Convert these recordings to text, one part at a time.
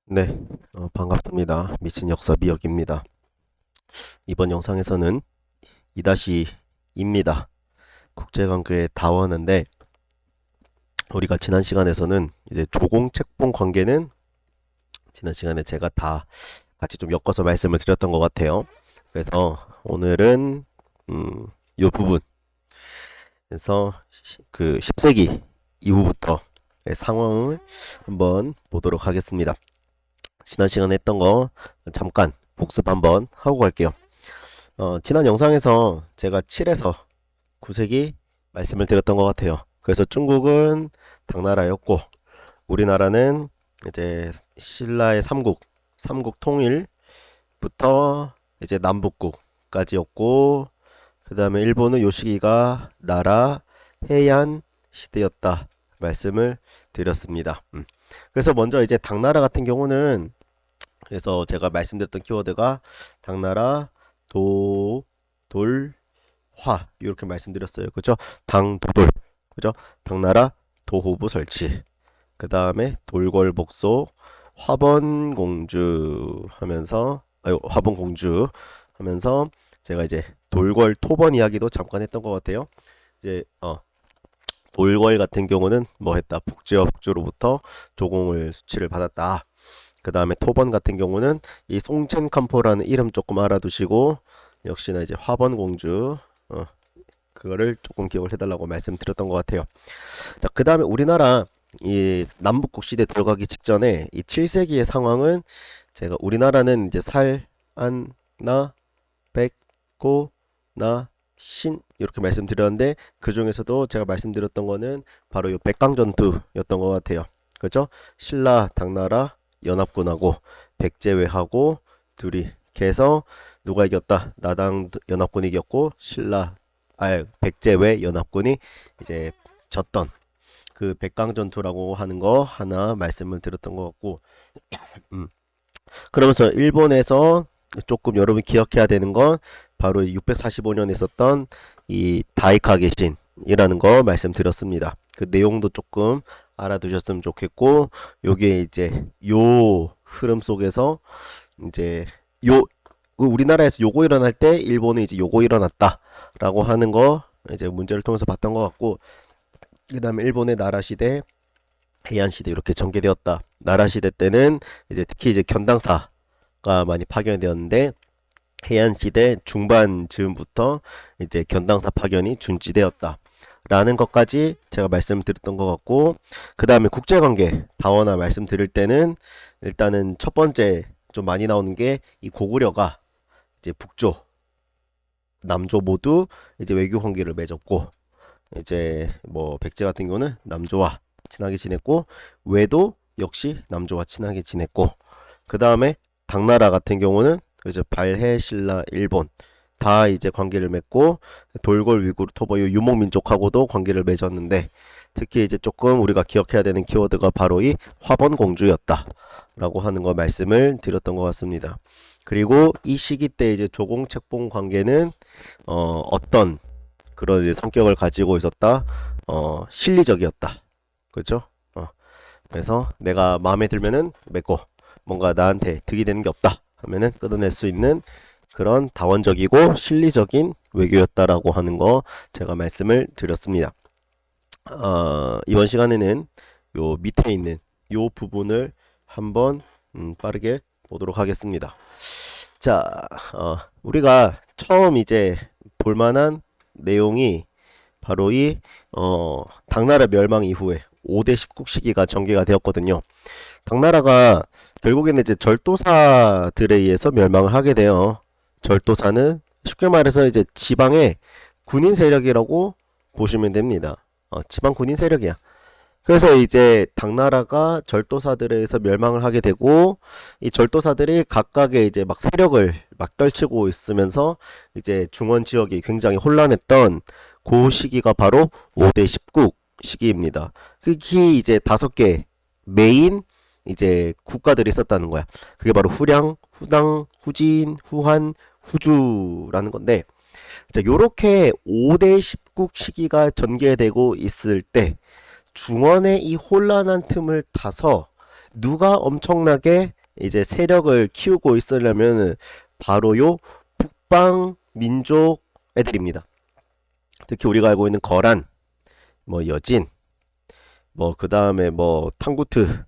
네, 반갑습니다. 미친 역사 미역입니다. 이번 영상에서는 2-2입니다. 국제관계의 다원인데 우리가 지난 시간에서는 이제 조공책봉 관계는 지난 시간에 제가 다 같이 좀 엮어서 말씀을 드렸던 것 같아요. 그래서 오늘은 요 부분에서 그 10세기 이후부터의 상황을 한번 보도록 하겠습니다. 지난 시간에 했던 거 잠깐 복습 한번 하고 갈게요. 지난 영상에서 제가 7에서 9세기 말씀을 드렸던 것 같아요. 그래서 중국은 당나라였고 우리나라는 이제 신라의 삼국 통일부터 이제 남북국까지였고 그 다음에 일본은 요 시기가 나라 해안 시대였다 말씀을 드렸습니다. 그래서 먼저 이제 당나라 같은 경우는 그래서 제가 말씀드렸던 키워드가 당나라 도, 돌, 화 이렇게 말씀드렸어요. 그죠? 당도돌 그죠? 당나라 도호부 설치 그 다음에 돌궐복소 화번공주 하면서 화번공주 하면서 제가 이제 돌궐 토번 이야기도 잠깐 했던 것 같아요. 이제 돌궐 같은 경우는 뭐 했다 북제와 북조로부터 조공을 수치를 받았다. 그 다음에 토번 같은 경우는 이 송첸칸포라는 이름 조금 알아두시고 역시나 이제 화번공주 그거를 조금 기억을 해달라고 말씀드렸던 것 같아요. 자, 그 다음에 우리나라 이 남북국 시대 들어가기 직전에 이 7세기의 상황은 제가 우리나라는 이제 살, 안, 나, 백, 고, 나, 신 이렇게 말씀드렸는데 그 중에서도 제가 말씀드렸던 거는 바로 이 백강전투였던 것 같아요. 그죠? 신라, 당나라 연합군하고 백제회하고 둘이 해서 누가 이겼다? 나당 연합군이 이겼고 백제회 연합군이 이제 졌던 그 백강전투라고 하는 거 하나 말씀을 드렸던 것 같고 그러면서 일본에서 조금 여러분이 기억해야 되는 건 바로 645년에 있었던 이 다이카 개신이라는 거 말씀드렸습니다. 그 내용도 조금 알아두셨으면 좋겠고 요게 이제 요 흐름 속에서 이제 요 우리나라에서 요거 일어날 때 일본은 이제 요거 일어났다라고 하는 거 이제 문제를 통해서 봤던 것 같고 그 다음에 일본의 나라 시대 해안 시대 이렇게 전개되었다. 나라 시대 때는 이제 특히 이제 견당사가 많이 파견이 되었는데 해안 시대 중반 즈음부터 이제 견당사 파견이 준지되었다. 라는 것까지 제가 말씀드렸던 것 같고 그 다음에 국제관계 다원화 말씀드릴 때는 일단은 첫 번째 좀 많이 나오는 게 이 고구려가 이제 북조 남조 모두 이제 외교 관계를 맺었고 이제 뭐 백제 같은 경우는 남조와 친하게 지냈고 외도 역시 남조와 친하게 지냈고 그 다음에 당나라 같은 경우는 이제 발해 신라 일본 다 이제 관계를 맺고 돌궐 위구르 토버 유목민족하고도 관계를 맺었는데 특히 이제 조금 우리가 기억해야 되는 키워드가 바로 이 화번공주였다 라고 하는 거 말씀을 드렸던 것 같습니다. 그리고 이 시기 때 이제 조공책봉 관계는 어떤 그런 이제 성격을 가지고 있었다. 실리적이었다. 그렇죠? 그래서 내가 마음에 들면은 맺고 뭔가 나한테 득이 되는 게 없다 하면은 끊어낼 수 있는 그런 다원적이고 실리적인 외교였다라고 하는 거 제가 말씀을 드렸습니다. 이번 시간에는 요 밑에 있는 요 부분을 한번 빠르게 보도록 하겠습니다. 자, 우리가 처음 이제 볼만한 내용이 바로 이 당나라 멸망 이후에 5대 10국 시기가 전개가 되었거든요. 당나라가 결국에는 이제 절도사들에 의해서 멸망을 하게 돼요. 절도사는 쉽게 말해서 이제 지방의 군인 세력이라고 보시면 됩니다. 지방 군인 세력이야. 그래서 이제 당나라가 절도사들에 의해서 멸망을 하게 되고 이 절도사들이 각각의 이제 막 세력을 막 떨치고 있으면서 이제 중원 지역이 굉장히 혼란했던 그 시기가 바로 5대 10국 시기입니다. 특히 이제 5개 메인 이제 국가들이 있었다는 거야. 그게 바로 후량, 후당, 후진, 후한, 후주라는 건데 자, 요렇게 5대 10국 시기가 전개되고 있을 때 중원의 이 혼란한 틈을 타서 누가 엄청나게 이제 세력을 키우고 있으려면 바로 요 북방 민족 애들입니다. 특히 우리가 알고 있는 거란, 뭐 여진, 뭐 그 다음에 뭐 탕구트,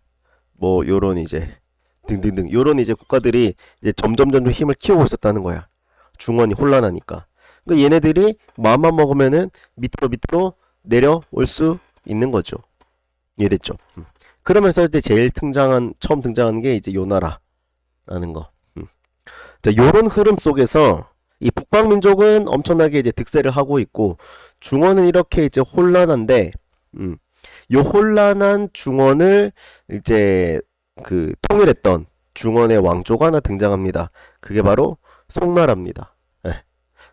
뭐 요런 이제 등등등 요런 이제 국가들이 이제 점점 힘을 키우고 있었다는 거야. 중원이 혼란하니까. 그러니까 얘네들이 마음만 먹으면은 밑으로 내려올 수 있는 거죠. 이해됐죠? 그러면서 이제 처음 등장한 게 이제 요나라라는 거. 자, 요런 흐름 속에서 이 북방민족은 엄청나게 이제 득세를 하고 있고, 중원은 이렇게 이제 혼란한데, 요 혼란한 중원을 이제 그 통일했던 중원의 왕조가 하나 등장합니다. 그게 바로 송나라입니다. 네.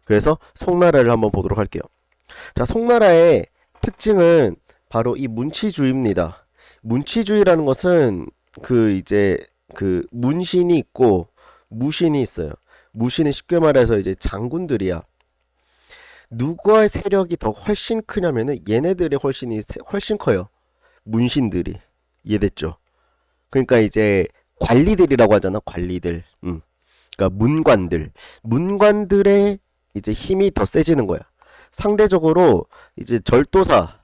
그래서 송나라를 한번 보도록 할게요. 자, 송나라의 특징은 바로 이 문치주의입니다. 문치주의라는 것은 그 이제 그 문신이 있고 무신이 있어요. 무신은 쉽게 말해서 이제 장군들이야. 누구의 세력이 더 훨씬 크냐면은 얘네들의 훨씬 커요. 문신들이. 이해됐죠? 그러니까 이제 관리들이라고 하잖아. 관리들. 그러니까 문관들의 이제 힘이 더 세지는 거야. 상대적으로 이제 절도사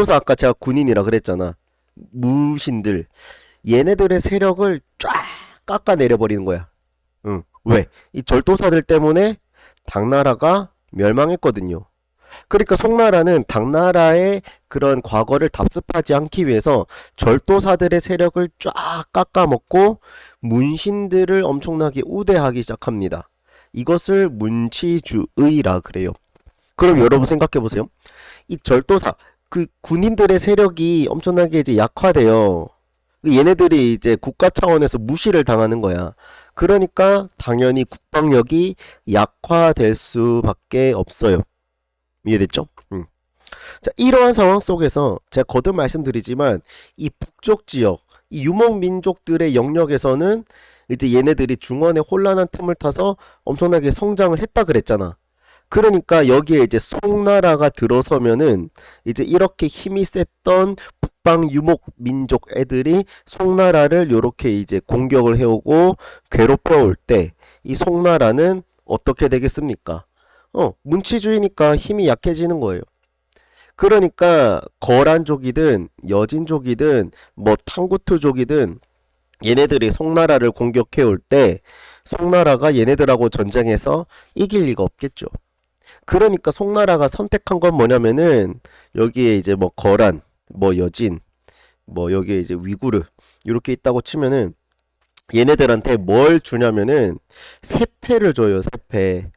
아까 제가 군인이라 그랬잖아. 무신들 얘네들의 세력을 쫙 깎아내려 버리는 거야. 왜? 이 절도사들 때문에 당나라가 멸망했거든요. 그러니까 송나라는 당나라의 그런 과거를 답습하지 않기 위해서 절도사들의 세력을 쫙 깎아먹고 문신들을 엄청나게 우대하기 시작합니다. 이것을 문치주의라 그래요. 그럼 여러분 생각해보세요. 이 절도사, 그 군인들의 세력이 엄청나게 이제 약화돼요. 얘네들이 이제 국가 차원에서 무시를 당하는 거야. 그러니까 당연히 국방력이 약화될 수밖에 없어요. 이해됐죠? 자, 이러한 상황 속에서 제가 거듭 말씀드리지만 이 북쪽 지역, 이 유목민족들의 영역에서는 이제 얘네들이 중원의 혼란한 틈을 타서 엄청나게 성장을 했다 그랬잖아. 그러니까 여기에 이제 송나라가 들어서면은 이제 이렇게 힘이 셌던 북방 유목민족 애들이 송나라를 요렇게 이제 공격을 해오고 괴롭혀 올 때 이 송나라는 어떻게 되겠습니까? 문치주의니까 힘이 약해지는 거예요. 그러니까 거란족이든 여진족이든 뭐 탕구트족이든 얘네들이 송나라를 공격해 올 때 송나라가 얘네들하고 전쟁해서 이길 리가 없겠죠. 그러니까 송나라가 선택한 건 뭐냐면은 여기에 이제 뭐 거란, 뭐 여진, 뭐 여기에 이제 위구르 이렇게 있다고 치면은 얘네들한테 뭘 주냐면은 세패를 줘요. 세패.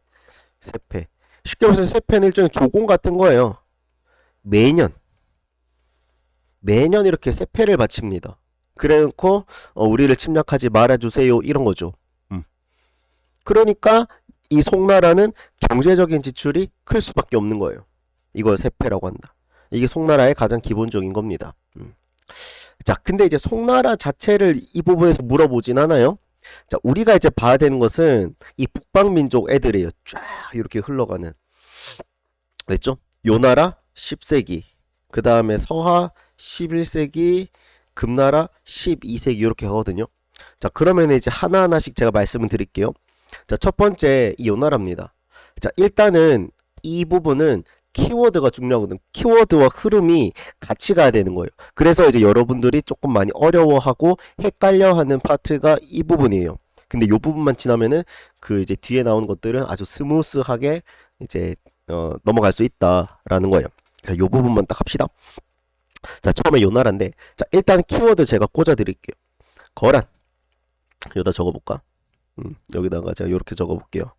쉽게 말해서 세패는 일종의 조공 같은 거예요. 매년 이렇게 세패를 바칩니다. 그래놓고 우리를 침략하지 말아주세요 이런 거죠. 그러니까 이 송나라는 경제적인 지출이 클 수밖에 없는 거예요. 이걸 세패라고 한다. 이게 송나라의 가장 기본적인 겁니다. 자, 근데 이제 송나라 자체를 이 부분에서 물어보진 않아요. 자, 우리가 이제 봐야 되는 것은 이 북방민족 애들이에요. 쫙 이렇게 흘러가는. 됐죠? 요나라 10세기, 그 다음에 서하 11세기, 금나라 12세기 이렇게 하거든요. 자, 그러면 이제 하나하나씩 제가 말씀을 드릴게요. 자, 첫 번째 이 요나라입니다. 자, 일단은 이 부분은 키워드가 중요하거든. 키워드와 흐름이 같이 가야 되는 거예요. 그래서 이제 여러분들이 조금 많이 어려워하고 헷갈려하는 파트가 이 부분이에요. 근데 이 부분만 지나면은 그 이제 뒤에 나오는 것들은 아주 스무스하게 이제 넘어갈 수 있다라는 거예요. 자, 이 부분만 딱 합시다. 자, 처음에 요나라인데, 자, 일단 키워드 제가 꽂아 드릴게요. 거란. 여기다 적어볼까? 여기다가 제가 이렇게 적어볼게요.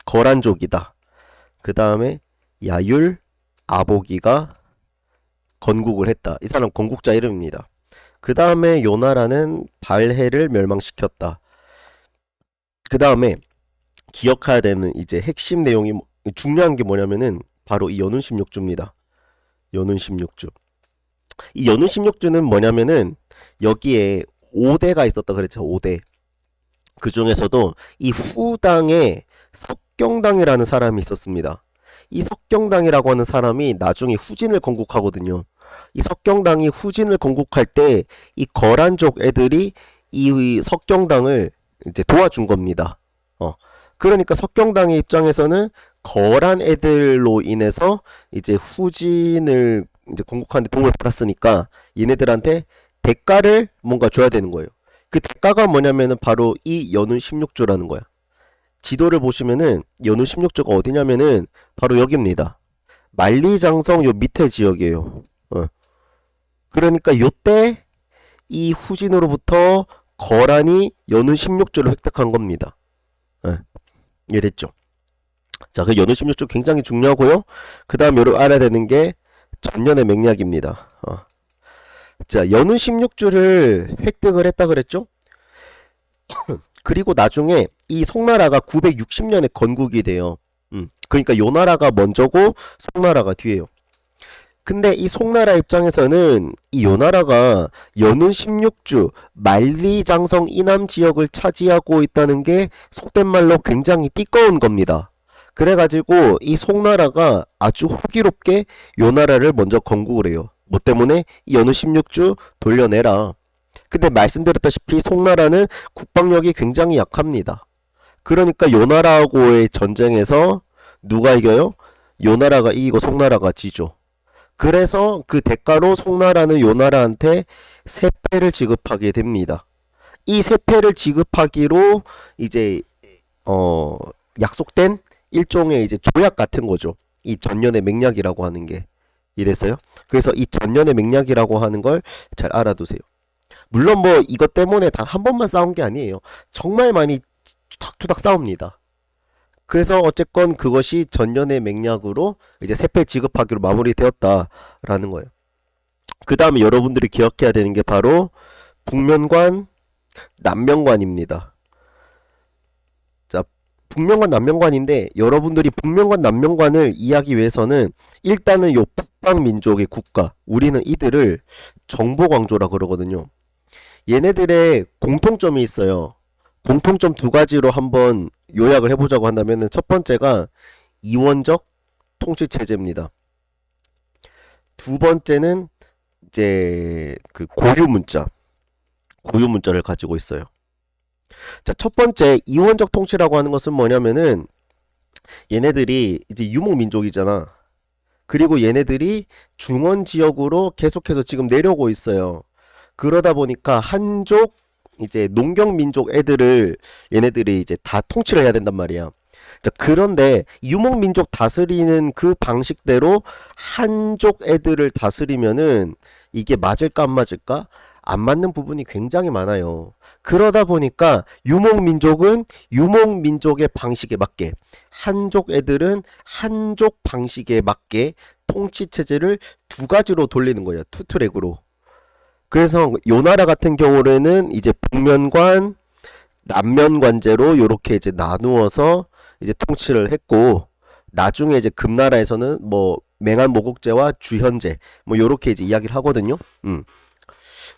거란족이다. 그 다음에 야율 아보기가 건국을 했다. 이 사람 건국자 이름입니다. 그 다음에 요나라는 발해를 멸망시켰다. 그 다음에 기억해야 되는 이제 핵심 내용이 중요한 게 뭐냐면은 바로 이 연운 16주입니다. 연운 16주. 이 연운 16주는 뭐냐면은 여기에 5대가 있었다 그랬죠. 5대. 그 중에서도 이 후당에 석경당이라는 사람이 있었습니다. 이 석경당이라고 하는 사람이 나중에 후진을 건국하거든요. 이 석경당이 후진을 건국할 때 이 거란족 애들이 이 석경당을 이제 도와준 겁니다. 그러니까 석경당의 입장에서는 거란 애들로 인해서 이제 후진을 이제 건국하는데 도움을 받았으니까 얘네들한테 대가를 뭔가 줘야 되는 거예요. 그 대가가 뭐냐면은 바로 이 연운 16주라는 거야. 지도를 보시면은 연운 16주가 어디냐면은 바로 여기입니다. 만리장성 요 밑에 지역이에요. 그러니까 요때 이 후진으로부터 거란이 연운 16주를 획득한 겁니다. 이해됐죠? 자, 그 연운 16주 굉장히 중요하고요. 그 다음 여러분 알아야 되는 게 전년의 맹약입니다. 자, 연운 16주를 획득을 했다 그랬죠? 그리고 나중에 이 송나라가 960년에 건국이 돼요. 그러니까 요 나라가 먼저고 송나라가 뒤에요. 근데 이 송나라 입장에서는 이 요 나라가 연운 16주 만리장성 이남 지역을 차지하고 있다는 게 속된 말로 굉장히 띠꺼운 겁니다. 그래가지고 이 송나라가 아주 호기롭게 요 나라를 먼저 건국을 해요. 뭐 때문에 이 연운 16주 돌려내라. 근데 말씀드렸다시피 송나라는 국방력이 굉장히 약합니다. 그러니까 요 나라하고의 전쟁에서 누가 이겨요? 요 나라가 이기고 송나라가 지죠. 그래서 그 대가로 송나라는 요 나라한테 세패를 지급하게 됩니다. 이 세패를 지급하기로 이제 약속된 일종의 이제 조약 같은 거죠. 이 전년의 맹약이라고 하는 게 이랬어요. 그래서 이 전년의 맹약이라고 하는 걸 잘 알아두세요. 물론 뭐 이것 때문에 단 한 번만 싸운 게 아니에요. 정말 많이 투닥투닥 싸웁니다. 그래서 어쨌건 그것이 전년의 맹약으로 이제 세패 지급하기로 마무리되었다라는 거예요. 그 다음에 여러분들이 기억해야 되는 게 바로 북면관, 남면관입니다. 자, 북면관, 남면관인데 여러분들이 북면관, 남면관을 이해하기 위해서는 일단은 요 북방민족의 국가, 우리는 이들을 정보광조라 그러거든요. 얘네들의 공통점이 있어요. 공통점 두 가지로 한번 요약을 해보자고 한다면 첫 번째가 이원적 통치 체제입니다. 두 번째는 이제 그 고유 문자를 가지고 있어요. 자, 첫 번째 이원적 통치라고 하는 것은 뭐냐면은 얘네들이 이제 유목민족이잖아. 그리고 얘네들이 중원 지역으로 계속해서 지금 내려오고 있어요. 그러다 보니까 한족 이제 농경민족 애들을 얘네들이 이제 다 통치를 해야 된단 말이야. 자, 그런데 유목민족 다스리는 그 방식대로 한족 애들을 다스리면은 이게 맞을까 안 맞을까? 안 맞는 부분이 굉장히 많아요. 그러다 보니까 유목민족은 유목민족의 방식에 맞게, 한족 애들은 한족 방식에 맞게 통치 체제를 두 가지로 돌리는 거예요. 투 트랙으로. 그래서 요 나라 같은 경우에는 이제 북면관, 남면관제로 요렇게 이제 나누어서 이제 통치를 했고, 나중에 이제 금나라에서는 뭐 맹한 모국제와 주현제 뭐 요렇게 이제 이야기를 하거든요.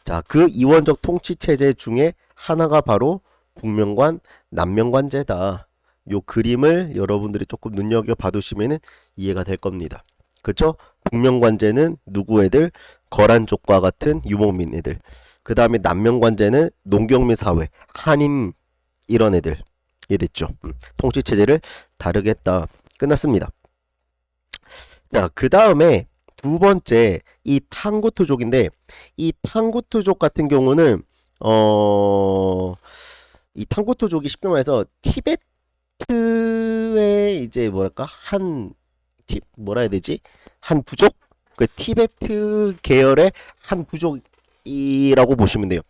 자, 그 이원적 통치 체제 중에 하나가 바로 북면관, 남면관제다. 요 그림을 여러분들이 조금 눈여겨 봐두시면은 이해가 될 겁니다. 그쵸? 북면관제는 누구 애들? 거란 쪽과 같은 유목민 애들. 그 다음에 남면관제는 농경민 사회, 한인 이런 애들. 이해됐죠? 통치 체제를 다르게 했다. 끝났습니다. 자, 그 다음에 두 번째 이 탕구투족인데 이 탕구투족 같은 경우는 이 탕구투족이 쉽게 말해서 티베트의 이제 뭐랄까 뭐라 해야 되지? 한 부족? 그 티베트 계열의 한 부족이라고 보시면 돼요.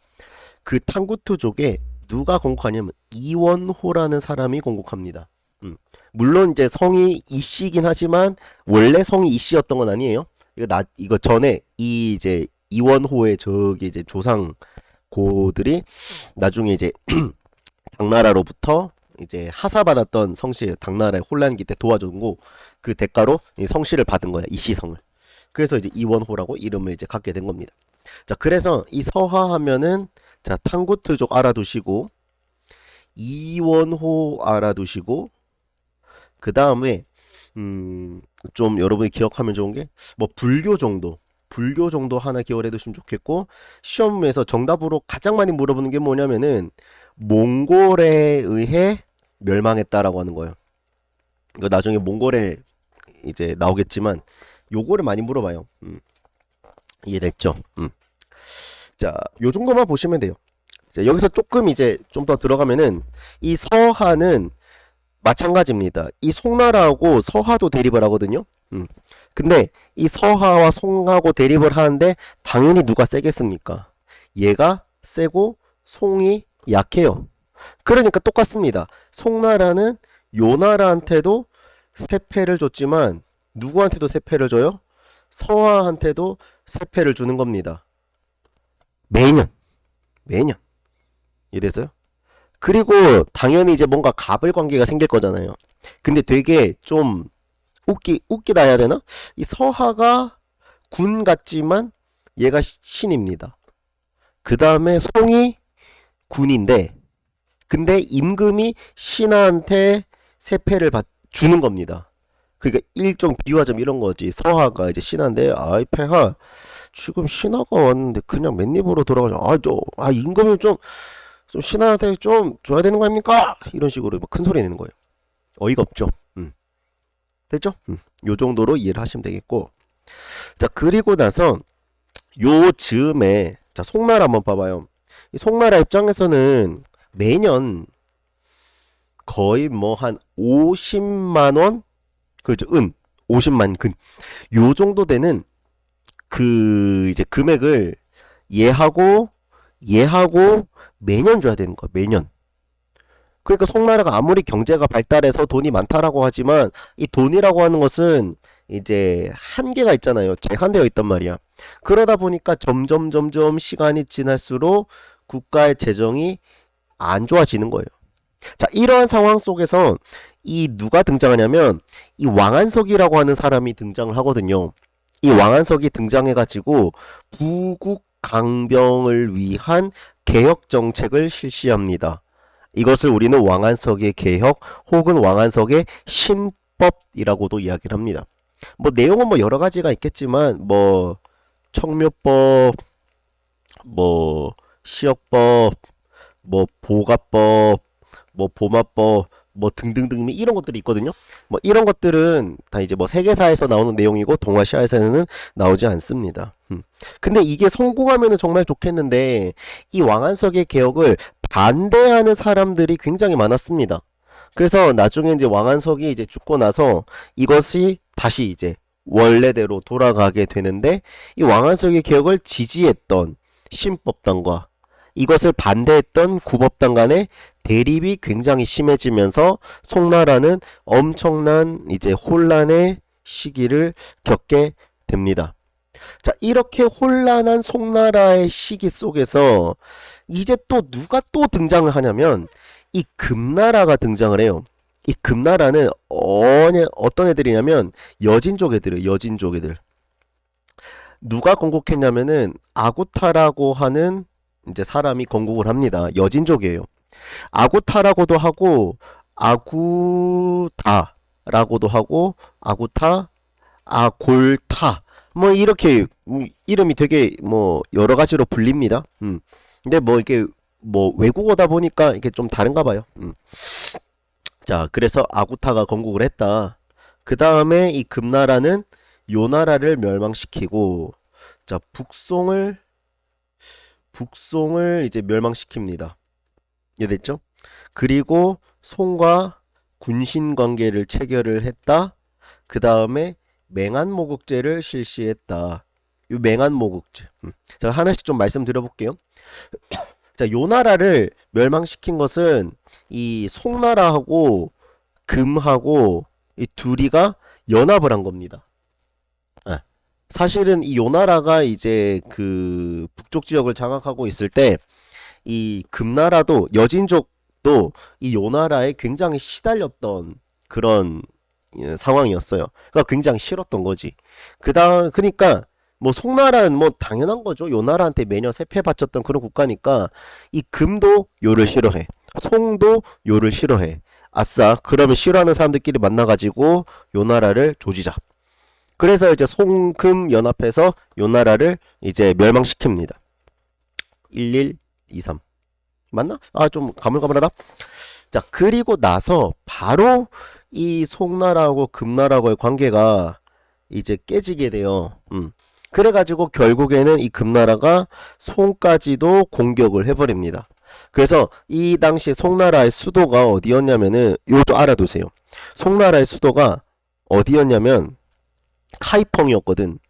그 탕구투족에 누가 건국하냐면 이원호라는 사람이 건국합니다. 물론 이제 성이 이씨긴 하지만 원래 성이 이씨였던 건 아니에요. 이거 전에 이 이제 이원호의 저기 이제 조상고들이 나중에 이제 당나라로부터 이제 하사받았던 성씨예요. 당나라의 혼란기 때 도와주고 그 대가로 이 성씨를 받은 거야. 이씨성을. 그래서 이제 이원호라고 이름을 이제 갖게 된 겁니다. 자, 그래서 이 서하하면은 자, 탕구트족 알아두시고 이원호 알아두시고 그 다음에 좀 여러분이 기억하면 좋은 게 뭐 불교 정도 불교 정도 하나 기억을 해두시면 좋겠고, 시험에서 정답으로 가장 많이 물어보는 게 뭐냐면은 몽골에 의해 멸망했다라고 하는 거예요. 이거 나중에 몽골에 이제 나오겠지만 요거를 많이 물어봐요. 이해됐죠? 자, 요 정도만 보시면 돼요. 자, 여기서 조금 이제 좀 더 들어가면은 이 서하는 마찬가지입니다. 이 송나라하고 서하도 대립을 하거든요. 근데 이 서하와 송하고 대립을 하는데 당연히 누가 세겠습니까? 얘가 세고 송이 약해요. 그러니까 똑같습니다. 송나라는 요나라한테도 세패를 줬지만 누구한테도 세패를 줘요? 서하한테도 세패를 주는 겁니다. 매년. 이해됐어요? 그리고 당연히 이제 뭔가 갑을 관계가 생길 거잖아요. 근데 되게 좀 웃기다 해야 되나? 이 서하가 군 같지만 얘가 신입니다. 그 다음에 송이 군인데 근데 임금이 신하한테 세패를 주는 겁니다. 그러니까 일종 비유하자면 이런 거지. 서하가 이제 신하인데 아이 폐하 지금 신하가 왔는데 그냥 맨입으로 돌아가죠. 임금이 좀 신하한테 좀 줘야 되는 거 아닙니까? 이런 식으로 큰 소리 내는 거예요. 어이가 없죠. 됐죠? 요 정도로 이해를 하시면 되겠고. 자, 그리고 나서 요 즈음에 자, 송나라 한번 봐봐요. 이 송나라 입장에서는 매년 거의 뭐 한 50만 원 그죠? 50만 근. 요 정도 되는 그 이제 금액을 얘하고 매년 줘야 되는 거야. 매년. 그러니까 송나라가 아무리 경제가 발달해서 돈이 많다라고 하지만 이 돈이라고 하는 것은 이제 한계가 있잖아요. 제한되어 있단 말이야. 그러다 보니까 점점 시간이 지날수록 국가의 재정이 안 좋아지는 거예요. 자, 이러한 상황 속에서 이 누가 등장하냐면 이 왕안석이라고 하는 사람이 등장을 하거든요. 이 왕안석이 등장해가지고 부국 강병을 위한 개혁 정책을 실시합니다. 이것을 우리는 왕안석의 개혁 혹은 왕안석의 신법이라고도 이야기를 합니다. 뭐 내용은 뭐 여러 가지가 있겠지만 뭐 청묘법, 뭐 시역법, 뭐 보가법, 뭐 보마법, 뭐 등등등 이런 것들이 있거든요. 뭐 이런 것들은 다 이제 뭐 세계사에서 나오는 내용이고 동아시아에서는 나오지 않습니다. 근데 이게 성공하면은 정말 좋겠는데 이 왕안석의 개혁을 반대하는 사람들이 굉장히 많았습니다. 그래서 나중에 이제 왕안석이 이제 죽고 나서 이것이 다시 이제 원래대로 돌아가게 되는데 이 왕안석의 개혁을 지지했던 신법당과 이것을 반대했던 구법당 간의 대립이 굉장히 심해지면서 송나라는 엄청난 이제 혼란의 시기를 겪게 됩니다. 자, 이렇게 혼란한 송나라의 시기 속에서 이제 또 누가 또 등장을 하냐면 이 금나라가 등장을 해요. 이 금나라는 어떤 애들이냐면 여진족 애들이에요. 여진족 애들. 누가 건국했냐면은 아구타라고 하는 이제 사람이 건국을 합니다. 여진족이에요. 아구타라고도 하고 아구다라고도 하고 아구타, 아골타 뭐 이렇게 이름이 되게 뭐 여러 가지로 불립니다. 근데 뭐 이게 뭐 외국어다 보니까 이게 좀 다른가 봐요. 자, 그래서 아구타가 건국을 했다. 그 다음에 이 금나라는 요나라를 멸망시키고 자, 북송을 이제 멸망시킵니다. 이해됐죠? 그리고 송과 군신 관계를 체결을 했다. 그 다음에 맹한모국제를 실시했다. 이 맹한모국제. 제가 하나씩 좀 말씀드려볼게요. 자, 요나라를 멸망시킨 것은 이 송나라하고 금하고 이 둘이가 연합을 한 겁니다. 사실은 이 요나라가 이제 그 북쪽 지역을 장악하고 있을 때 이 금나라도 여진족도 이 요나라에 굉장히 시달렸던 그런 상황이었어요. 그러니까 굉장히 싫었던 거지. 그러니까 뭐 송나라는 뭐 당연한 거죠. 요나라한테 매년 세패 바쳤던 그런 국가니까 이 금도 요를 싫어해. 송도 요를 싫어해. 아싸, 그러면 싫어하는 사람들끼리 만나가지고 요나라를 조지자. 그래서 이제 송금 연합해서 요 나라를 이제 멸망시킵니다. 1123 맞나? 아, 좀 가물가물하다. 자, 그리고 나서 바로 이 송나라하고 금나라하고의 관계가 이제 깨지게 돼요. 그래가지고 결국에는 이 금나라가 송까지도 공격을 해버립니다. 그래서 이 당시 송나라의 수도가 어디였냐면은 요 좀 알아두세요. 송나라의 수도가 어디였냐면 카이펑이었거든.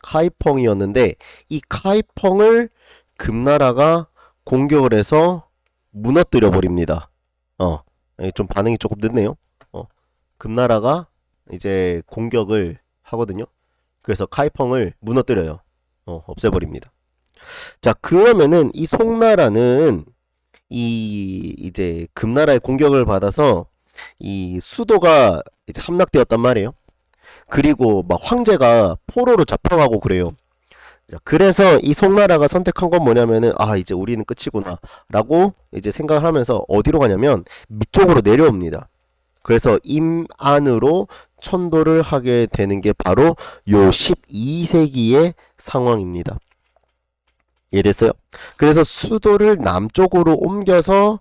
카이펑이었는데 이 카이펑을 금나라가 공격을 해서 무너뜨려 버립니다. 좀 반응이 조금 늦네요. 금나라가 이제 공격을 하거든요. 그래서 카이펑을 무너뜨려요. 없애버립니다. 자, 그러면은 이 송나라는 이제 금나라의 공격을 받아서 이 수도가 이제 함락되었단 말이에요. 그리고 막 황제가 포로로 잡혀가고 그래요. 자, 그래서 이 송나라가 선택한 건 뭐냐면은 아, 이제 우리는 끝이구나 라고 이제 생각을 하면서 어디로 가냐면 밑쪽으로 내려옵니다. 그래서 임안으로 천도를 하게 되는 게 바로 요 12세기의 상황입니다. 이해됐어요? 그래서 수도를 남쪽으로 옮겨서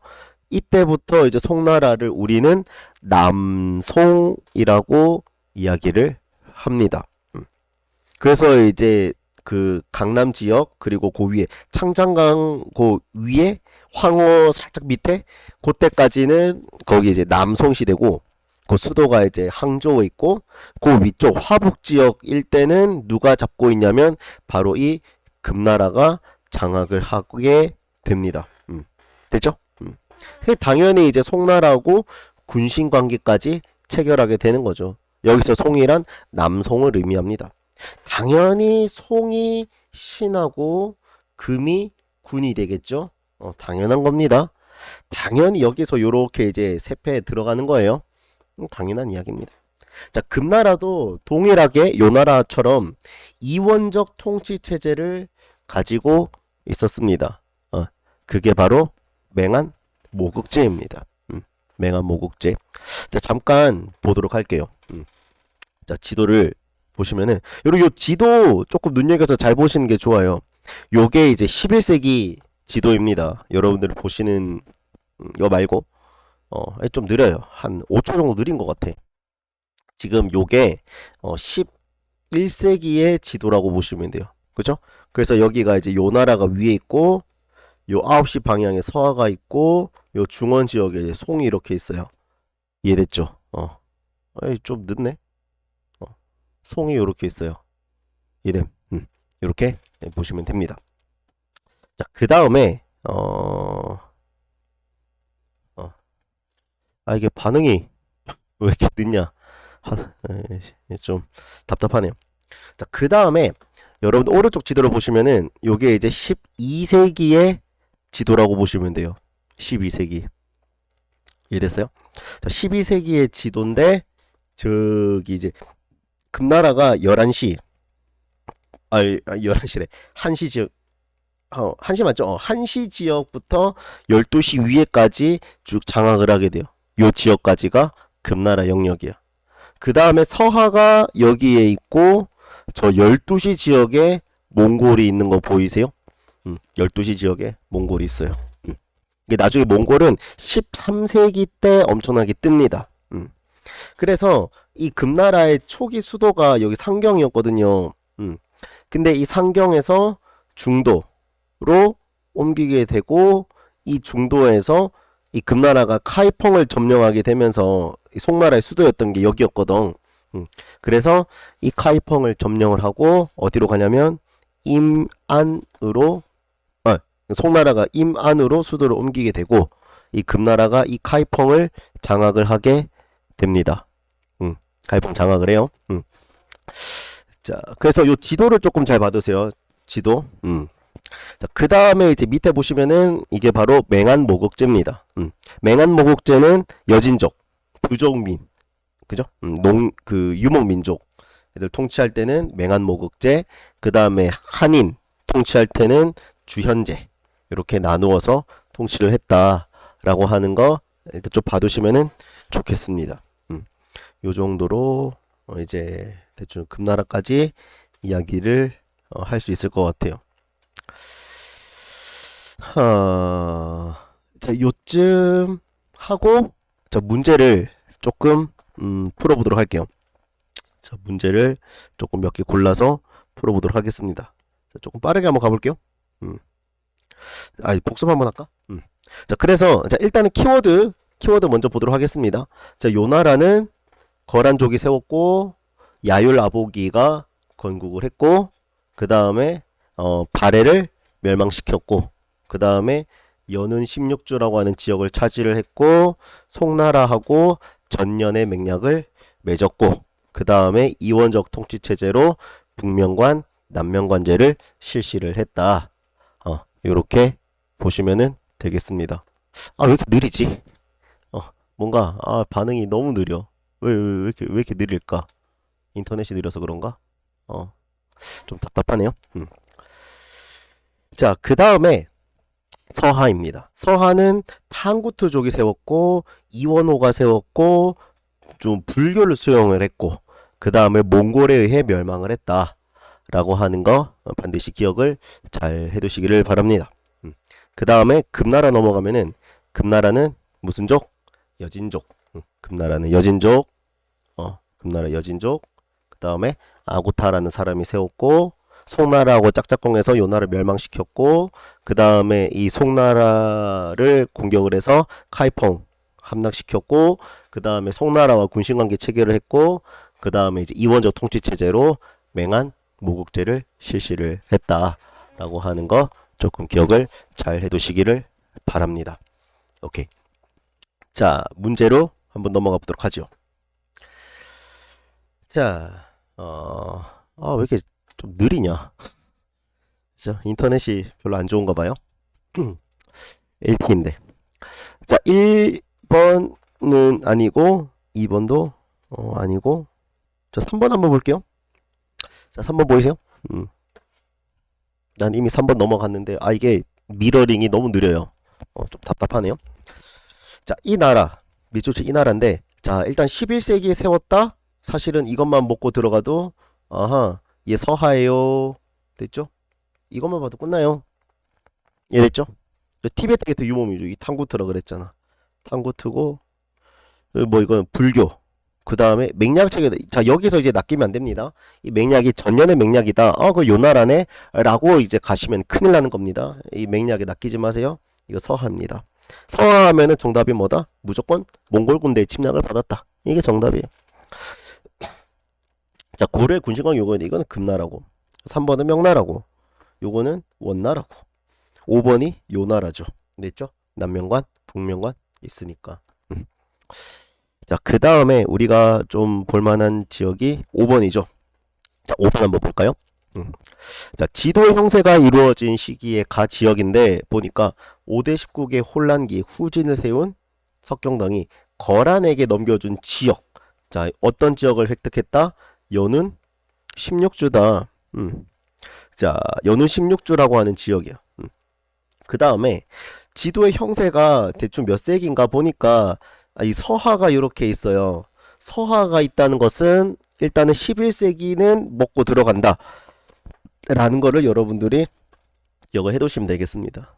이때부터 이제 송나라를 우리는 남송이라고 이야기를 합니다. 그래서 이제 그 강남 지역 그리고 그 위에 창장강 그 위에 황허 살짝 밑에 그때까지는 거기 이제 남송 시대고 그 수도가 이제 항저우에 있고 그 위쪽 화북 지역 일대는 누가 잡고 있냐면 바로 이 금나라가 장악을 하게 됩니다. 됐죠? 당연히 이제 송나라하고 군신 관계까지 체결하게 되는 거죠. 여기서 송이란 남송을 의미합니다. 당연히 송이 신하고 금이 군이 되겠죠. 당연한 겁니다. 당연히 여기서 요렇게 이제 세패에 들어가는 거예요. 당연한 이야기입니다. 자, 금나라도 동일하게 요 나라처럼 이원적 통치 체제를 가지고 있었습니다. 그게 바로 맹한 모국제입니다. 맹한 모국제. 자, 잠깐 보도록 할게요. 자, 지도를 보시면은 요 지도 조금 눈여겨서 잘 보시는 게 좋아요. 요게 이제 11세기 지도입니다. 여러분들 보시는 이거 말고 좀 느려요. 한 5초 정도 느린 것 같아. 지금 요게 11세기의 지도라고 보시면 돼요. 그죠? 그래서 여기가 이제 요 나라가 위에 있고 요 9시 방향에 서하가 있고 요 중원 지역에 송이 이렇게 있어요. 이해됐죠? 좀 늦네. 송이 이렇게 있어요. 이름 이렇게 보시면 됩니다. 자, 그 다음에 이게 반응이 왜 이렇게 늦냐? 좀 답답하네요. 자, 그 다음에 여러분 오른쪽 지도를 보시면은 요게 이제 12세기의 지도라고 보시면 돼요. 12세기. 이해됐어요? 자, 12세기의 지도인데 저기 이제 금나라가 11시 11시래. 1시 지역 1시 맞죠? 1시 지역부터 12시 위에까지 쭉 장악을 하게 돼요. 요 지역까지가 금나라 영역이야. 그 다음에 서하가 여기에 있고 저 12시 지역에 몽골이 있는 거 보이세요? 12시 지역에 몽골이 있어요. 이게 나중에 몽골은 13세기 때 엄청나게 뜹니다. 그래서 이 금나라의 초기 수도가 여기 상경이었거든요. 근데 이 상경에서 중도로 옮기게 되고 이 중도에서 이 금나라가 카이펑을 점령하게 되면서 이 송나라의 수도였던 게 여기였거든. 그래서 이 카이펑을 점령을 하고 어디로 가냐면 임안으로 송나라가 임안으로 수도를 옮기게 되고 이 금나라가 이 카이펑을 장악을 하게 됩니다. 카이펑 장악을 해요. 자, 그래서 요 지도를 조금 잘 봐두세요. 지도. 자, 그 다음에 이제 밑에 보시면은 이게 바로 맹한 모국제입니다. 맹한 모국제는 여진족, 부족민, 그죠? 유목민족 애들 통치할 때는 맹한 모국제, 그 다음에 한인 통치할 때는 주현제 이렇게 나누어서 통치를 했다라고 하는 거 일단 좀 봐두시면은 좋겠습니다. 요 정도로 이제 대충 금나라까지 이야기를 할 수 있을 것 같아요. 자, 요쯤 하고 자, 문제를 조금 풀어보도록 할게요. 자, 문제를 조금 몇 개 골라서 풀어보도록 하겠습니다. 자, 조금 빠르게 한번 가볼게요. 복습 한번 할까? 자, 그래서 자, 일단은 키워드 먼저 보도록 하겠습니다. 자, 요나라는 거란족이 세웠고 야율 아보기가 건국을 했고 그 다음에 바레를 멸망시켰고 그 다음에 연운 16주라고 하는 지역을 차지를 했고 송나라하고 전년의 맹약을 맺었고 그 다음에 이원적 통치체제로 북명관 남명관제를 실시를 했다. 요렇게 보시면은 되겠습니다. 왜 이렇게 느리지? 뭔가 반응이 너무 느려. 왜 이렇게 느릴까? 인터넷이 느려서 그런가? 좀 답답하네요. 자, 그 다음에 서하입니다. 서하는 탕구트족이 세웠고 이원호가 세웠고 좀 불교를 수용을 했고 그 다음에 몽골에 의해 멸망을 했다 라고 하는 거 반드시 기억을 잘 해두시기를 바랍니다. 그 다음에 금나라 넘어가면은 금나라는 무슨 족? 여진족. 금나라는 여진족. 금나라 여진족. 그 다음에 아구타라는 사람이 세웠고 송나라하고 짝짝꿍해서 요나를 멸망시켰고 그 다음에 이 송나라를 공격을 해서 카이펑 함락시켰고 그 다음에 송나라와 군신관계 체결을 했고 그 다음에 이제 이원적 통치 체제로 맹한 모국제를 실시를 했다라고 하는 거 조금 기억을 잘 해두시기를 바랍니다. 오케이. 자, 문제로 한번 넘어가 보도록 하죠. 자, 왜 이렇게 좀 느리냐? 자, 인터넷이 별로 안 좋은가 봐요. LTE인데. 자, 1번은 아니고 2번도 아니고 자, 3번 한번 볼게요. 자, 3번 보이세요? 난 이미 3번 넘어갔는데 이게 미러링이 너무 느려요. 좀 답답하네요. 자, 이 나라 미조치 이 나라인데 자, 일단 11세기에 세웠다. 사실은 이것만 먹고 들어가도 얘 서하예요. 됐죠? 이것만 봐도 끝나요. 이해됐죠? 티베트 게트 유목민족 이 탕구트라 그랬잖아. 탕구트고 뭐 이건 불교. 그 다음에 맹약체계. 자, 여기서 이제 낚이면 안 됩니다. 이 맹약이 전년의 맹약이다. 그 요나라네 라고 이제 가시면 큰일 나는 겁니다. 이 맹약에 낚이지 마세요. 이거 서하입니다. 서하하면은 정답이 뭐다? 무조건 몽골 군대의 침략을 받았다. 이게 정답이에요. 자, 고려 군신광 요거는 이거는 금나라고 3번은 명나라고 요거는 원나라고 5번이 요나라죠. 됐죠? 남명관 북명관 있으니까. 자, 그 다음에 우리가 좀 볼만한 지역이 5번이죠. 자, 5번 한번 볼까요? 자, 지도 형세가 이루어진 시기의 가 지역인데 보니까 5대 19개 혼란기 후진을 세운 석경당이 거란에게 넘겨준 지역. 자, 어떤 지역을 획득했다? 연운 16주다. 자, 연운 16주라고 하는 지역이야. 그 다음에 지도의 형세가 대충 몇 세기인가 보니까 이 서하가 이렇게 있어요. 서하가 있다는 것은 일단은 11세기는 먹고 들어간다 라는 거를 여러분들이 기억을 해두시면 되겠습니다.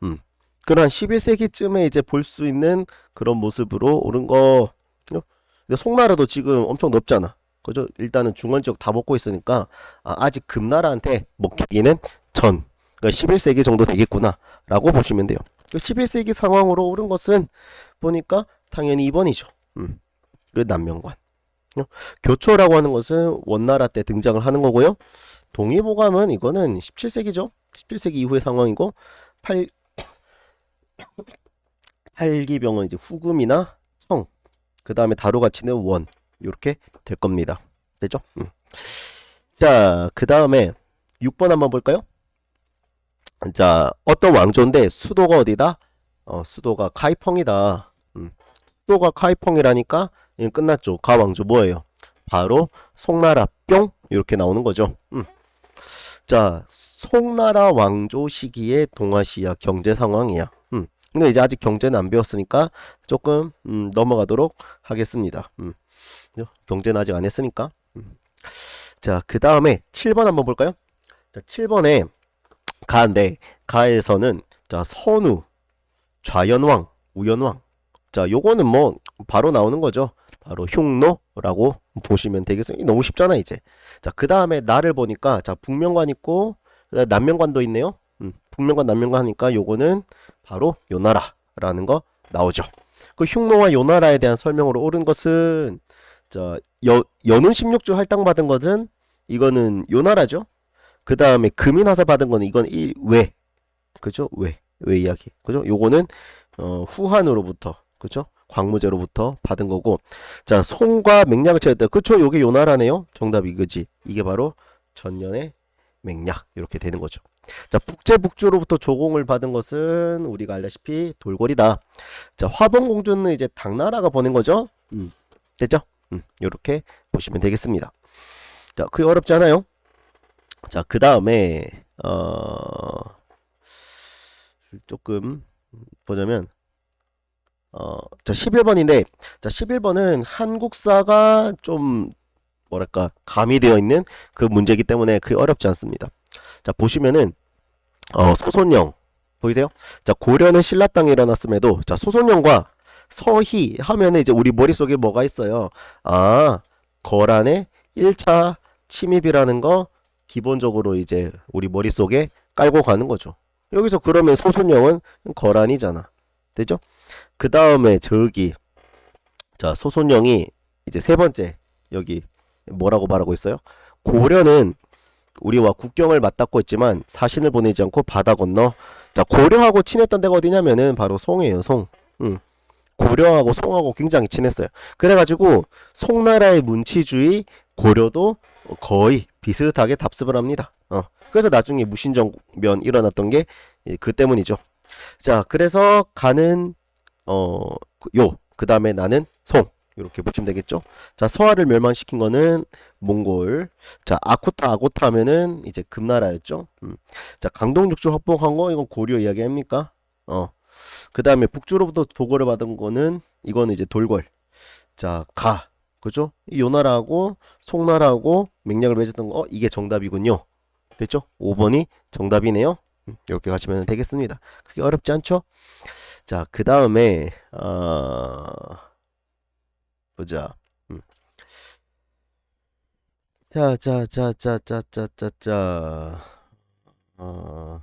그런 11세기쯤에 이제 볼 수 있는 그런 모습으로 오른 거. 근데 송나라도 지금 엄청 넓잖아. 그죠? 일단은 중원 지역 다 먹고 있으니까 아직 금나라한테 먹히기는 전. 그러니까 11세기 정도 되겠구나 라고 보시면 돼요. 11세기 상황으로 오른 것은 보니까 당연히 2번이죠. 그 남명관. 교초라고 하는 것은 원나라 때 등장을 하는 거고요. 동의보감은 이거는 17세기죠. 17세기 이후의 상황이고 8기병은 이제 후금이나 청, 그 다음에 다루가치는 원 이렇게 될 겁니다. 됐죠? 자, 그 다음에 6번 한번 볼까요? 자, 어떤 왕조인데 수도가 어디다? 수도가 카이펑이다. 수도가 카이펑이라니까 이건 끝났죠. 가왕조 뭐예요? 바로 송나라 뿅 이렇게 나오는 거죠. 자, 송나라 왕조 시기의 동아시아 경제 상황이야. 근데 이제 아직 경제는 안 배웠으니까 조금 넘어가도록 하겠습니다. 경제는 아직 안 했으니까. 자, 그 다음에 7번 한번 볼까요? 자, 7번에 가인데 가에서는 자, 선우, 좌연왕, 우연왕. 자, 요거는 뭐 바로 나오는 거죠. 바로 흉노라고 보시면 되겠습니다. 너무 쉽잖아, 이제. 자, 그 다음에 나를 보니까 자, 북면관 있고 남면관도 있네요. 북면관, 남면관 하니까 요거는 바로 요나라라는 거 나오죠. 그 흉노와 요나라에 대한 설명으로 옳은 것은 자, 연운 16주 할당받은 것은 이거는 요나라죠. 그 다음에 금인하사 받은 거는 이건 외, 그죠? 외 이야기, 그죠? 요거는 후한으로부터, 그죠? 광무제로부터 받은 거고, 자, 송과 맹약을 채웠다. 그쵸? 요게 요나라네요. 정답이 그지? 이게 바로 전년의 맹약 이렇게 되는 거죠. 자, 북제북주로부터 조공을 받은 것은 우리가 알다시피 돌궐이다. 자, 화봉공주는 이제 당나라가 보낸 거죠. 됐죠? 요렇게 보시면 되겠습니다. 자, 그게 어렵지 않아요? 자, 그 다음에 조금 보자면 자, 11번인데 자, 11번은 한국사가 좀 뭐랄까 가미되어 있는 그 문제이기 때문에 그게 어렵지 않습니다. 자, 보시면은 소손영 보이세요? 자, 고려는 신라 땅에 일어났음에도 자, 소손영과 서희 하면은 이제 우리 머릿속에 뭐가 있어요? 아, 거란의 1차 침입이라는 거 기본적으로 이제 우리 머릿속에 깔고 가는 거죠. 여기서 그러면 소손영은 거란이잖아. 되죠? 그 다음에 저기 자, 소손영이 이제 세 번째 여기 뭐라고 말하고 있어요? 고려는 우리와 국경을 맞닿고 있지만 사신을 보내지 않고 바다 건너. 자, 고려하고 친했던 데가 어디냐면은 바로 송이에요. 송. 고려하고 송하고 굉장히 친했어요. 그래가지고 송나라의 문치주의 고려도 거의 비슷하게 답습을 합니다. 그래서 나중에 무신정변 일어났던 게 그 때문이죠. 자, 그래서 가는 그 다음에 나는 송 이렇게 보시면 되겠죠. 자, 서하를 멸망시킨 거는 몽골. 자, 아고타 하면은 이제 금나라였죠. 자, 강동육주 합봉한 거 이건 고려 이야기 아닙니까? 그 다음에 북주로부터 도궐을 받은 거는 이거는 이제 돌궐. 자, 그죠? 이 요나라하고 송나라하고 맹약을 맺었던 거 이게 정답이군요. 됐죠? 5번이 정답이네요. 이렇게 가시면 되겠습니다. 그게 어렵지 않죠? 자, 그 다음에 보자. 자, 어,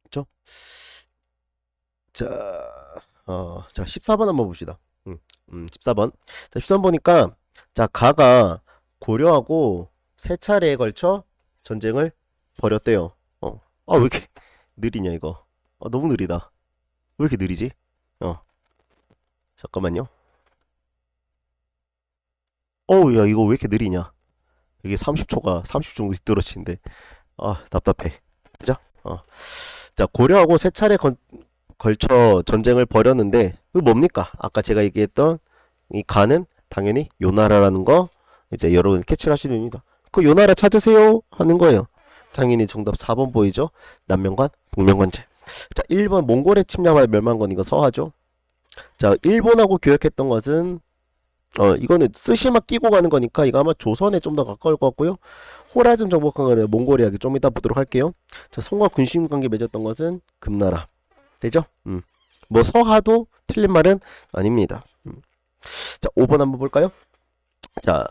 그쵸? 자, 자, 14번 한번 봅시다. 14번. 자, 13번 보니까, 자, 가가 고려하고 세 차례에 걸쳐 전쟁을 벌였대요. 왜 이렇게 느리냐, 이거. 너무 느리다. 왜 이렇게 느리지? 잠깐만요. 야, 이거 왜 이렇게 느리냐? 이게 30초 정도 뒤떨어지는데. 답답해. 그죠? 자, 고려하고 세 차례 걸쳐 전쟁을 벌였는데, 그 뭡니까? 아까 제가 얘기했던 이 가는 당연히 요나라라는 거 이제 여러분 캐치를 하시면 됩니다. 그 요나라 찾으세요 하는 거예요. 당연히 정답 4번 보이죠? 남면관, 북면관제. 자, 1번 몽골의 침략과 멸망건 이거 서하죠. 자, 일본하고 교역했던 것은 이거는 쓰시마 끼고 가는 거니까 이거 아마 조선에 좀 더 가까울 것 같고요. 호라즘 정복한 몽골 이야기 좀 이따 보도록 할게요. 자, 송과 군심 관계 맺었던 것은 금나라. 되죠? 뭐 서하도 틀린 말은 아닙니다. 자, 5번 한번 볼까요? 자,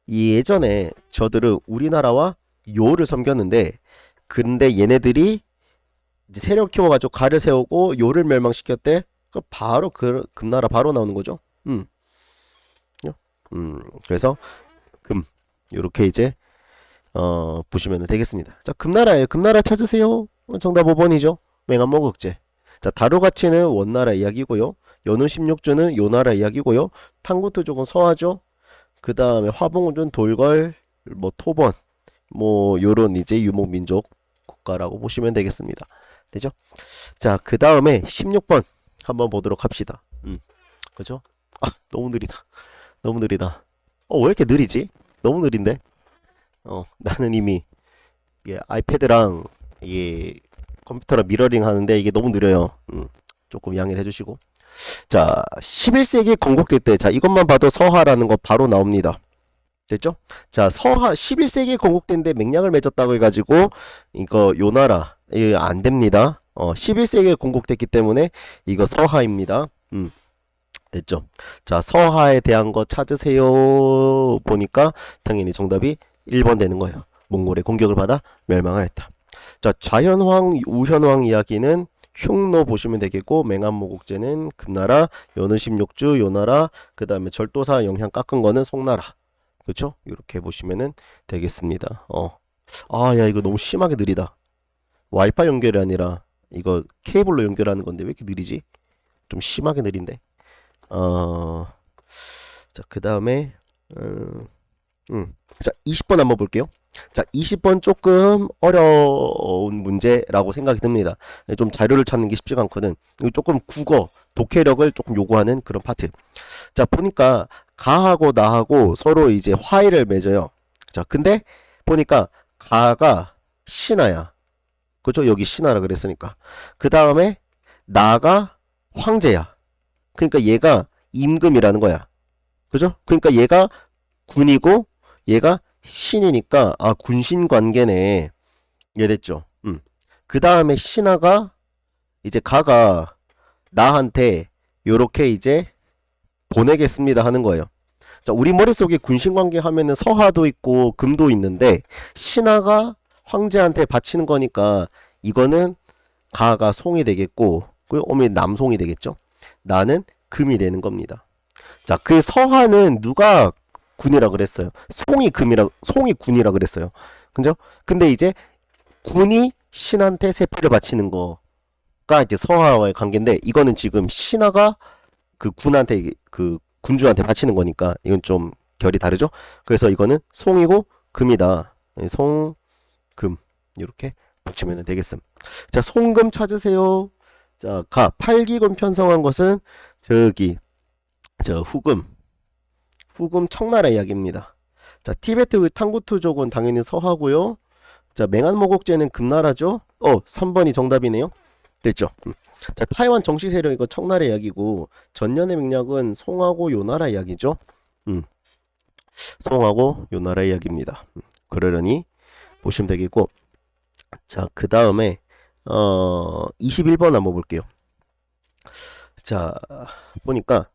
예전에 저들은 우리나라와 요를 섬겼는데 근데 얘네들이 이제 세력 키워가지고 가를 세우고 요를 멸망시켰대. 바로 금나라 바로 나오는 거죠. 그래서 금 요렇게 이제 보시면 되겠습니다. 자, 금나라예요. 금나라 찾으세요. 정답 5번이죠. 맹한모국제. 자, 다루가치는 원나라 이야기고요. 연운 16주는 요나라 이야기고요. 탕구투족은 서하죠. 그 다음에 화봉군주는 돌궐, 뭐 토번, 뭐 요런 이제 유목민족 국가라고 보시면 되겠습니다. 되죠? 자, 그 다음에 16번 한번 보도록 합시다. 그죠? 너무 느리다. 너무 느리다. 왜 이렇게 느리지? 너무 느린데? 나는 이미 이게 아이패드랑 이게 컴퓨터랑 미러링 하는데 이게 너무 느려요. 조금 양해를 해주시고. 자, 11세기 건국될 때, 자, 이것만 봐도 서하라는 거 바로 나옵니다. 됐죠? 자, 서하, 11세기 건국된데 맹약을 맺었다고 해가지고, 이거, 요 나라, 이거 안 됩니다. 11세기에 건국됐기 때문에, 이거 서하입니다. 됐죠? 자, 서하에 대한 거 찾으세요. 보니까, 당연히 정답이 1번 되는 거예요. 몽골의 공격을 받아 멸망하였다. 자, 좌현왕, 우현왕 이야기는 흉노 보시면 되겠고, 맹한모국제는 금나라, 연의십육주 요나라, 그 다음에 절도사 영향 깎은 거는 송나라. 그쵸? 이렇게 보시면은 되겠습니다. 아, 야, 이거 너무 심하게 느리다. 와이파이 연결이 아니라, 이거 케이블로 연결하는 건데 왜 이렇게 느리지? 좀 심하게 느린데. 자, 그 다음에, 자, 20번 한번 볼게요. 자, 20번 조금 어려운 문제라고 생각이 듭니다. 좀 자료를 찾는 게 쉽지가 않거든. 이거 조금 국어, 독해력을 조금 요구하는 그런 파트. 자, 보니까 가하고 나하고 서로 이제 화해를 맺어요. 자, 근데 보니까 가가 신하야. 그죠? 여기 신하라 그랬으니까. 그 다음에 나가 황제야. 그러니까 얘가 임금이라는 거야. 그죠? 그러니까 얘가 군이고 얘가 신이니까 아 군신 관계네. 이해됐죠? 그 다음에 신하가 이제 가가 나한테 요렇게 이제 보내겠습니다 하는 거예요. 자, 우리 머릿속에 군신 관계 하면은 서하도 있고 금도 있는데 신하가 황제한테 바치는 거니까 이거는 가가 송이 되겠고 그리고 어머니 남송이 되겠죠. 나는 금이 되는 겁니다. 자, 그 서하는 누가 군이라 그랬어요. 송이 군이라 그랬어요. 그죠? 근데 이제 군이 신한테 세패를 바치는 거가 이제 서하와의 관계인데 이거는 지금 신하가 그 군한테 그 군주한테 바치는 거니까 이건 좀 결이 다르죠? 그래서 이거는 송이고 금이다. 송, 금 이렇게 붙이면 되겠음. 자, 송금 찾으세요. 자, 팔기금 편성한 것은 저기 후금 청나라 이야기입니다. 자, 티베트 탕구투족은 당연히 서하고요. 자, 맹한모국제는 금나라죠. 3번이 정답이네요. 됐죠? 자, 타이완 정치 세력 이거 청나라 이야기고 전년의 맥락은 송하고 요나라 이야기죠. 송하고 요나라 이야기입니다. 그러려니 보시면 되겠고 자, 그 다음에 21번 한번 볼게요. 자, 보니까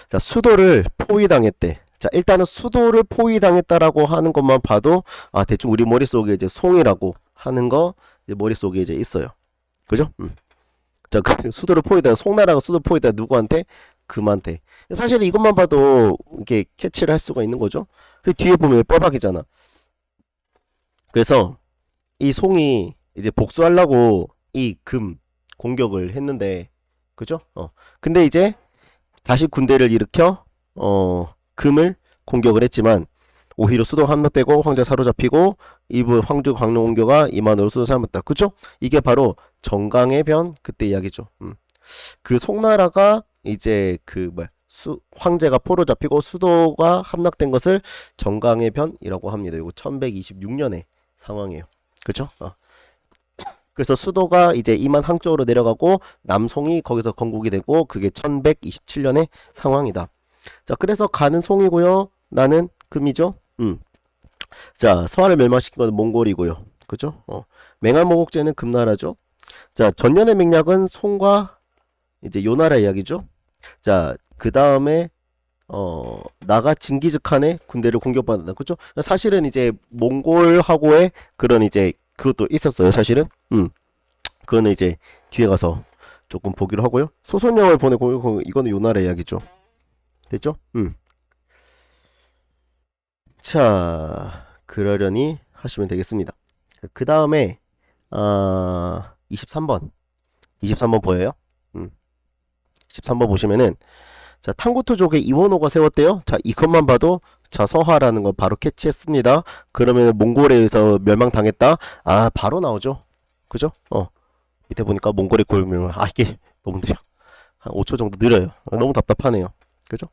자, 수도를 포위당했대. 자, 일단은 수도를 포위당했다라고 하는 것만 봐도 아, 대충 우리 머릿속에 이제 송이라고 하는 거 이제 머릿속에 이제 있어요. 그죠? 자, 그 수도를 포위당 송나라가 수도 포위당 누구한테? 금한테. 사실 이것만 봐도 이렇게 캐치를 할 수가 있는 거죠. 그 뒤에 보면 뼈박이잖아. 그래서 이 송이 이제 복수하려고 이 금 공격을 했는데 그죠? 근데 이제 다시 군대를 일으켜 금을 공격을 했지만 오히려 수도가 함락되고 황제 사로잡히고 이부 황제 광룡원교가 이만으로 수도 삼았다. 그죠? 이게 바로 정강의 변 그때 이야기죠. 그 송나라가 이제 황제가 포로 잡히고 수도가 함락된 것을 정강의 변이라고 합니다. 이거 1126년의 상황이에요. 그죠? 그래서 수도가 이제 이만 항쪽으로 내려가고 남송이 거기서 건국이 되고 그게 1127년의 상황이다. 자, 그래서 가는 송이고요. 나는 금이죠. 자, 서하를 멸망시킨 건 몽골이고요. 그죠? 맹한모국제는 금나라죠. 자, 전년의 맥락은 송과 이제 요나라 이야기죠. 자, 그 다음에 나가 징기즈칸의 군대를 공격받는다. 그죠? 사실은 이제 몽골하고의 그런 이제 그것도 있었어요. 사실은. 그거는 이제 뒤에 가서 조금 보기로 하고요. 소선영을 보내고 이거는 요나라 이야기죠. 됐죠? 자, 그러려니 하시면 되겠습니다. 그 다음에 23번 보여요? 23번 보시면은 자, 탕구투족의 이원호가 세웠대요. 자, 이것만 봐도 자, 서하라는 거 바로 캐치했습니다. 그러면 몽골에 의해서 멸망당했다. 아, 바로 나오죠. 그죠? 밑에 보니까 몽골의 멸망. 아, 이게 너무 느려. 한 5초 정도 느려요. 너무 답답하네요. 그죠?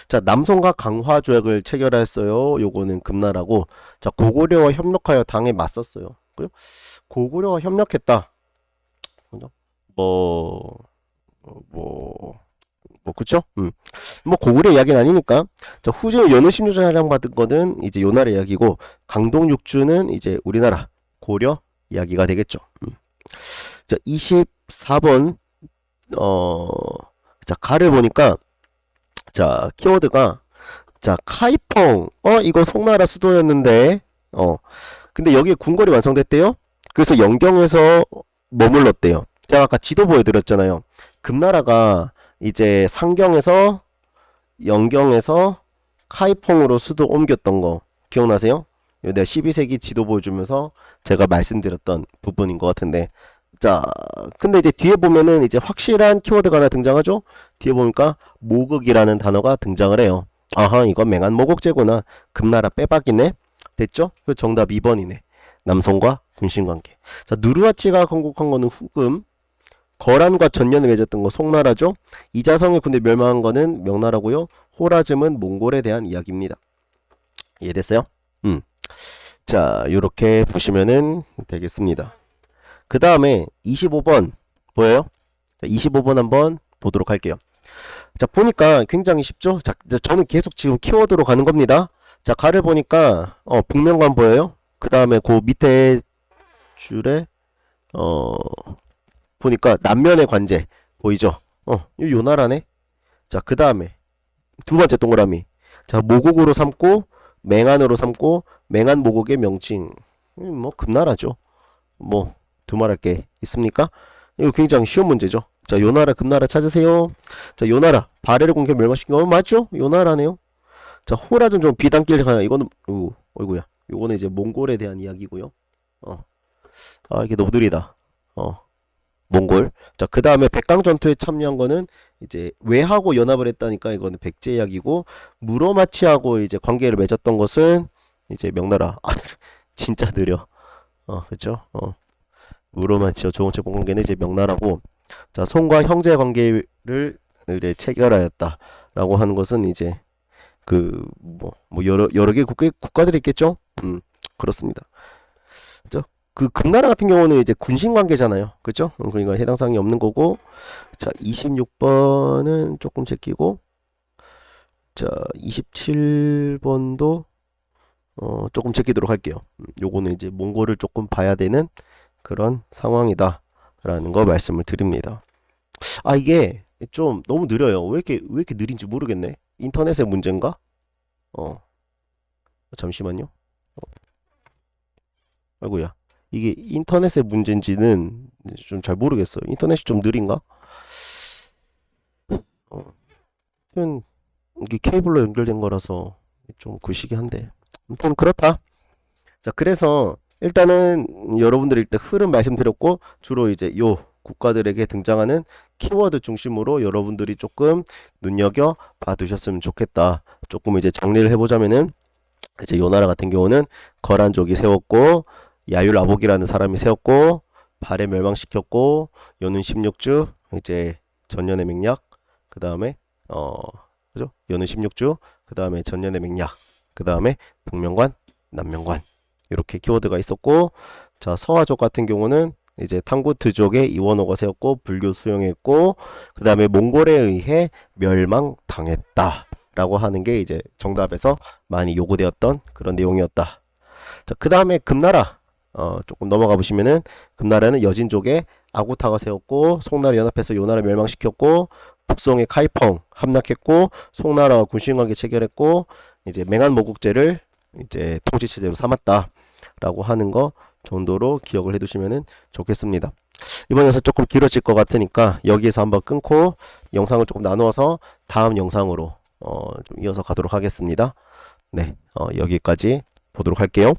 자, 남송과 강화 조약을 체결했어요. 요거는 금나라고. 자, 고구려와 협력하여 당에 맞섰어요. 그죠? 고구려와 협력했다. 그죠? 그쵸? 뭐 고구려 이야기는 아니니까. 자, 후진 연후 16주 사령받은 거는 이제 요나라 이야기고, 강동 6주는 이제 우리나라 고려 이야기가 되겠죠. 자, 24번 자, 가를 보니까, 자, 키워드가, 자, 카이펑. 이거 송나라 수도였는데, 근데 여기에 궁궐이 완성됐대요. 그래서 영경에서 머물렀대요. 제가 아까 지도 보여드렸잖아요. 금나라가 이제 상경에서 영경에서 카이펑으로 수도 옮겼던 거 기억나세요? 이거 내가 12세기 지도 보여주면서 제가 말씀드렸던 부분인 것 같은데, 자, 근데 이제 뒤에 보면은 이제 확실한 키워드가 하나 등장하죠? 뒤에 보니까 모극이라는 단어가 등장을 해요. 아하, 이건 맹한 모국제구나. 금나라 빼박이네. 됐죠? 그 정답 2번이네. 남성과 군신관계. 자, 누르하치가 건국한 거는 후금. 거란과 전연을 맺었던 거 송나라죠. 이자성의 군대 멸망한 거는 명나라고요. 호라즘은 몽골에 대한 이야기입니다. 이해됐어요? 자, 요렇게 보시면은 되겠습니다. 그 다음에 25번 보여요? 자, 25번 한번 보도록 할게요. 자, 보니까 굉장히 쉽죠? 자, 저는 계속 지금 키워드로 가는 겁니다. 자, 가를 보니까 북면관 보여요? 그 다음에 그 밑에 줄에 보니까 남면의 관제 보이죠? 요 나라네. 자, 그 다음에 두 번째 동그라미. 자, 모국으로 삼고 맹한으로 삼고 맹한 모국의 명칭. 뭐 금나라죠. 뭐 두말할 게 있습니까? 이거 굉장히 쉬운 문제죠. 자, 요나라 금나라 찾으세요. 자, 요나라 바레를 공격 멸망시킨 거 맞죠? 요나라네요. 자, 호라즘 좀 비단길 가요. 이거는 어이구야. 요거는 이제 몽골에 대한 이야기고요. 이게 너무 느리다. 몽골. 자, 그 다음에 백강전투에 참여한 거는 이제 외하고 연합을 했다니까 이거는 백제 이야기고, 무로마치하고 이제 관계를 맺었던 것은 이제 명나라. 진짜 느려. 그쵸? 무로마치와 조원체 관계는 이제 명나라고, 자, 손과 형제 관계를 이제 체결하였다라고 하는 것은 이제 여러 개 국가들이 있겠죠? 그렇습니다. 그 금나라 같은 경우는 이제 군신 관계잖아요. 그렇죠? 그러니까 해당 사항이 없는 거고. 자, 26번은 조금 제끼고, 자, 27번도 조금 제끼도록 할게요. 요거는 이제 몽골을 조금 봐야 되는 그런 상황이다라는 거 말씀을 드립니다. 이게 좀 너무 느려요. 왜 이렇게 느린지 모르겠네. 인터넷의 문제인가? 잠시만요. 아이고야. 이게 인터넷의 문제인지는 좀 잘 모르겠어요. 인터넷이 좀 느린가? 아무튼 이게 케이블로 연결된 거라서 좀 구시기 한데, 아무튼 그렇다. 자, 그래서 일단은 여러분들이 일단 흐름 말씀드렸고, 주로 이제 요 국가들에게 등장하는 키워드 중심으로 여러분들이 조금 눈여겨 봐두셨으면 좋겠다. 조금 이제 정리를 해보자면은, 이제 요 나라 같은 경우는 거란족이 세웠고, 야율 아복이라는 사람이 세웠고, 발해 멸망시켰고, 연운 16주 이제 전년의 맹약, 그 다음에 그죠? 연운 16주, 그 다음에 전년의 맹약, 그 다음에 북면관, 남면관, 이렇게 키워드가 있었고, 자, 서화족 같은 경우는 이제 탕구트족의 이원호가 세웠고 불교 수용했고, 그 다음에 몽골에 의해 멸망당했다 라고 하는 게 이제 정답에서 많이 요구되었던 그런 내용이었다. 자, 그 다음에 금나라 조금 넘어가 보시면은, 금나라는 여진족의 아구타가 세웠고, 송나라 연합해서 요나라 멸망시켰고, 북송의 카이펑 함락했고, 송나라와 군신관계 체결했고, 이제 맹한모국제를 이제 통치체제로 삼았다라고 하는 거 정도로 기억을 해두시면은 좋겠습니다. 이번 영상 조금 길어질 것 같으니까 여기에서 한번 끊고 영상을 조금 나누어서 다음 영상으로 좀 이어서 가도록 하겠습니다. 네, 여기까지 보도록 할게요.